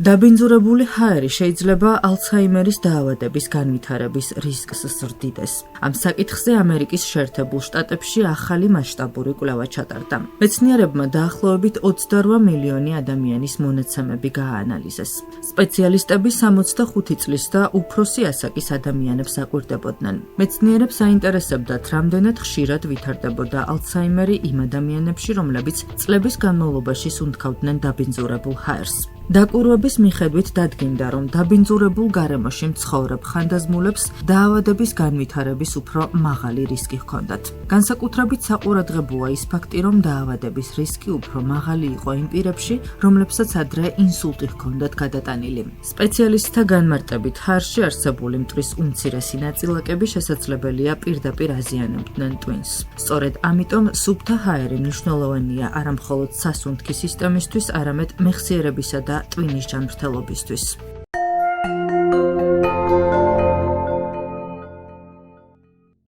დაბინძურებული ჰაერი შეიძლება ალცჰაიმერის დაავადების განვითარების რისკს ზრდიდეს. Ამ საკითხზე ამერიკის შეერთებულ შტატებში ახალი მასშტაბური კვლევა ჩატარდა. მეცნიერებმა დაახლოებით 28 მილიონი ადამიანის მონაცემები გააანალიზეს. სპეციალისტები 65 წლის და უფროსი ასაკის ადამიანებს აკვირდებოდნენ. მეცნიერებს აინტერესებდათ, რამდენად ხშირად ვითარდებოდა ალცჰაიმერი იმ ადამიანებში, რომლებიც წლების განმავლობაში სუნთქავდნენ დაბინძურებულ ჰაერს. დაკვირვების მიხედვით დადგინდა, რომ დაბინძურებულ გარემოში მცხოვრებ ხანდაზმულებს დაავადების განვითარების უფრო მაღალი რისკი ჰქონდათ. განსაკუთრებით საყურადღებოა ის ფაქტი, რომ დაავადების რისკი უფრო მაღალი იყო იმ პირებში, რომლებსაც ადრე ინსულტი ჰქონდათ გადატანილი. სპეციალისტთა განმარტებით, ჰაერში არსებული მტვრის უმცირესი ნაწილაკები შესაძლებელია პირდაპირ აზიანებდნენ ტვინს. სწორედ ამიტომ სუფთა ჰაერი მნიშვნელოვანია არა მხოლოდ სასუნთქი სისტემისთვის, არამედ მეხსიერებისა და ტვინის ჯანმრთელობისთვის.